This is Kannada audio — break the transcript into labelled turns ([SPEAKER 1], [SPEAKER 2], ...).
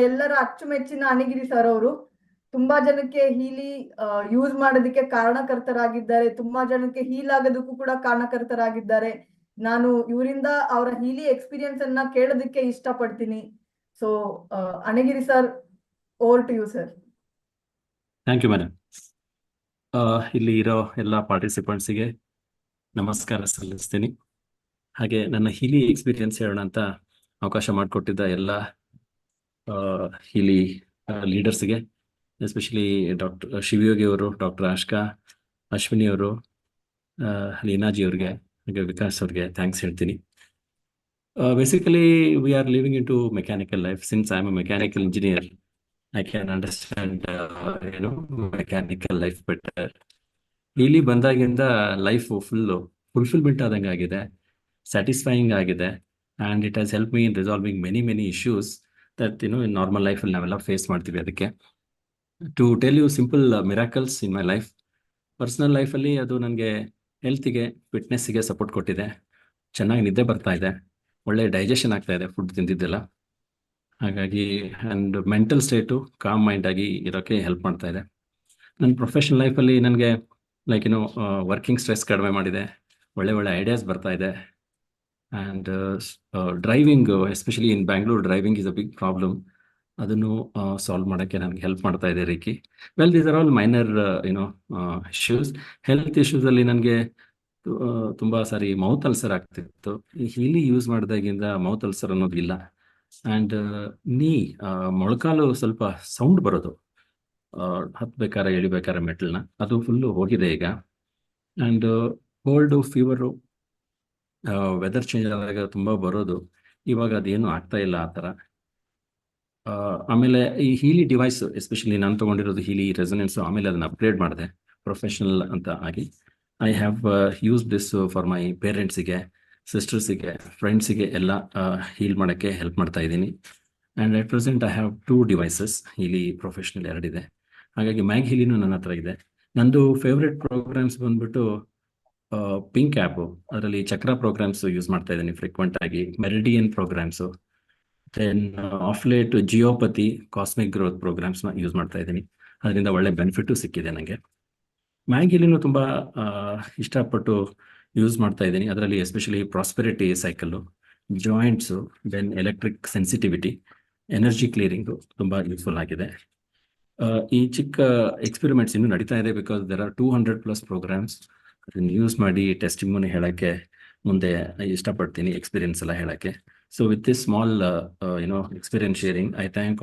[SPEAKER 1] ಎಲ್ಲರ ಅಚ್ಚುಮೆಚ್ಚಿನ ಅಣಿಗಿರಿ ಸರ್ ಅವರು ತುಂಬಾ ಜನಕ್ಕೆ ಹೀಲಿ ಯೂಸ್ ಮಾಡೋದಕ್ಕೆ ಕಾರಣಕರ್ತರಾಗಿದ್ದಾರೆ. ತುಂಬಾ ಜನಕ್ಕೆ ಹೀಲ್ ಆಗೋದಕ್ಕೂ ಕೂಡ ಕಾರಣಕರ್ತರಾಗಿದ್ದಾರೆ. ನಾನು ಇವರಿಂದ ಅವರ ಹೀಲಿ ಎಕ್ಸ್ಪೀರಿಯನ್ಸ್ ಅನ್ನ ಕೇಳೋದಕ್ಕೆ ಇಷ್ಟಪಡ್ತೀನಿ. So Anagiri sir, over to you sir.
[SPEAKER 2] Thank you madam. ಇಲ್ಲಿ ಇರೋ ಎಲ್ಲ ಪಾರ್ಟಿಸಿಪೆಂಟ್ಸಿಗೆ ನಮಸ್ಕಾರ ಸಲ್ಲಿಸ್ತೀನಿ. ಹಾಗೆ ನನ್ನ ಹೀಲಿ ಎಕ್ಸ್ಪೀರಿಯನ್ಸ್ ಹೇಳೋಣ ಅಂತ ಅವಕಾಶ ಮಾಡಿಕೊಟ್ಟಿದ್ದ ಎಲ್ಲ ಹೀಲಿ ಲೀಡರ್ಸ್ಗೆ, ಎಸ್ಪೆಷಲಿ ಡಾಕ್ಟರ್ ಶಿವಯೋಗಿ ಅವರು, ಡಾಕ್ಟರ್ ಆಶ್ಕಾ, ಅಶ್ವಿನಿ ಅವರು, ಲೀನಾಜಿ ಅವ್ರಿಗೆ, ಹಾಗೆ ವಿಕಾಸ್ ಅವ್ರಿಗೆ ಥ್ಯಾಂಕ್ಸ್ ಹೇಳ್ತೀನಿ. Basically we are living in to mechanical life. Since I am a mechanical engineer, I can understand, mechanical life better. ಇಲ್ಲಿ ಬಂದಾಗಿಂದ ಲೈಫ್ ಫುಲ್ಫಿಲ್ಮೆಂಟ್ ಆದಂಗೆ ಆಗಿದೆ, ಸ್ಯಾಟಿಸ್ಫೈಯಿಂಗ್ ಆಗಿದೆ, and it has help me in resolving many issues that in normal ಲೈಫಲ್ಲಿ ನಾವೆಲ್ಲ ಫೇಸ್ ಮಾಡ್ತೀವಿ. ಅದಕ್ಕೆ to tell you simple miracles in my life. Personal ಲೈಫಲ್ಲಿ ಅದು ನನಗೆ ಹೆಲ್ತಿಗೆ, ಫಿಟ್ನೆಸ್ಸಿಗೆ ಸಪೋರ್ಟ್ ಕೊಟ್ಟಿದೆ. ಚೆನ್ನಾಗಿ ನಿದ್ದೆ ಬರ್ತಾ ಇದೆ, ಒಳ್ಳೆ ಡೈಜೆಷನ್ ಆಗ್ತಾ ಇದೆ ಫುಡ್ ತಿಂದಿದ್ದೆಲ್ಲ. ಹಾಗಾಗಿ and mental state com mind ಆಗಿ ಇರೋಕ್ಕೆ ಹೆಲ್ಪ್ ಮಾಡ್ತಾ ಇದೆ. ನನ್ನ ಪ್ರೊಫೆಷನಲ್ ಲೈಫಲ್ಲಿ ನನಗೆ ಲೈಕ್ ವರ್ಕಿಂಗ್ ಸ್ಟ್ರೆಸ್ ಕಡಿಮೆ ಮಾಡಿದೆ, ಒಳ್ಳೆ ಐಡಿಯಾಸ್ ಬರ್ತಾ ಇದೆ. And driving, especially in Bangalore, driving is a big problem. ಅದನ್ನು ಸಾಲ್ವ್ ಮಾಡೋಕ್ಕೆ ನನಗೆ ಹೆಲ್ಪ್ ಮಾಡ್ತಾ ಇದೆ reiki. Well, these are all minor issues. Health ಇಶ್ಯೂಸಲ್ಲಿ ನನಗೆ ತುಂಬ ಸಾರಿ ಮೌತ್ ಅಲ್ಸರ್ ಆಗ್ತಿತ್ತು. ಈ ಹೀಲಿ ಯೂಸ್ ಮಾಡಿದಾಗಿಂದ ಮೌತ್ ಅಲ್ಸರ್ ಅನ್ನೋದು ಇಲ್ಲ. ಆ್ಯಂಡ್ ಮೊಳಕಾಲು ಸ್ವಲ್ಪ ಸೌಂಡ್ ಬರೋದು, ಹತ್ಬೇಕಾರೆ ಇಳಿಬೇಕಾರೆ ಮೆಟ್ಲನ್ನ, ಅದು ಫುಲ್ಲು ಹೋಗಿದೆ ಈಗ. And cold, fever, weather change ಆದಾಗ ತುಂಬ ಬರೋದು, ಇವಾಗ ಅದೇನು ಆಗ್ತಾ ಇಲ್ಲ ಆ ಥರ. ಆಮೇಲೆ ಈ ಹೀಲಿ ಡಿವೈಸ್, ಎಸ್ಪೆಷಲಿ ನಾನು ತೊಗೊಂಡಿರೋದು ಹೀಲಿ ರೆಸೊನೆನ್ಸು, ಆಮೇಲೆ ಅದನ್ನು ಅಪ್ಗ್ರೇಡ್ ಮಾಡಿದೆ ಪ್ರೊಫೆಷನಲ್ ಅಂತ ಆಗಿ. I have use this for my ಪೇರೆಂಟ್ಸಿಗೆ, ಸಿಸ್ಟರ್ಸಿಗೆ, ಫ್ರೆಂಡ್ಸಿಗೆ ಎಲ್ಲ ಹೀಲ್ ಮಾಡೋಕ್ಕೆ ಹೆಲ್ಪ್ ಮಾಡ್ತಾ ಇದ್ದೀನಿ. And at present I have 2 devices, Healy professional 2 ಇದೆ. ಹಾಗಾಗಿ ಮ್ಯಾಗ್ ಹೀಲಿನೂ ನನ್ನ ಹತ್ರ ಇದೆ. ನಂದು ಫೇವ್ರೆಟ್ ಪ್ರೋಗ್ರಾಮ್ಸ್ ಬಂದ್ಬಿಟ್ಟು ಪಿಂಕ್ ಆ್ಯಪು, ಅದರಲ್ಲಿ ಚಕ್ರ ಪ್ರೋಗ್ರಾಮ್ಸ್ ಯೂಸ್ ಮಾಡ್ತಾ ಇದ್ದೀನಿ ಫ್ರೀಕ್ವೆಂಟ್ ಆಗಿ, meridian programs, then of late geopathy, cosmic growth ಪ್ರೋಗ್ರಾಮ್ಸ್ನ ಯೂಸ್ ಮಾಡ್ತಾ ಇದ್ದೀನಿ. ಅದರಿಂದ ಒಳ್ಳೆ ಬೆನಿಫಿಟ್ಟು ಸಿಕ್ಕಿದೆ ನನಗೆ. ಮ್ಯಾಗ್ ಹೀಲಿನೂ ತುಂಬ ಇಷ್ಟಪಟ್ಟು ಯೂಸ್ ಮಾಡ್ತಾ ಇದ್ದೀನಿ. ಅದರಲ್ಲಿ especially prosperity cycle, joints, then electric sensitivity, energy clearing ತುಂಬ ಯೂಸ್ಫುಲ್ ಆಗಿದೆ. ಈ ಚಿಕ್ಕ ಎಕ್ಸ್ಪೆರಿಮೆಂಟ್ಸ್ ಇನ್ನೂ ನಡೀತಾ ಇದೆ, ಬಿಕಾಸ್ ದೆರ್ ಆರ್ 200+ ಪ್ರೋಗ್ರಾಮ್ಸ್. ಅದನ್ನು ಯೂಸ್ ಮಾಡಿ ಟೆಸ್ಟಿಮೋನಿ ಹೇಳೋಕ್ಕೆ ಮುಂದೆ ಇಷ್ಟಪಡ್ತೀನಿ, ಎಕ್ಸ್ಪೀರಿಯನ್ಸ್ ಎಲ್ಲ ಹೇಳೋಕ್ಕೆ. So with this small experience sharing, I thank all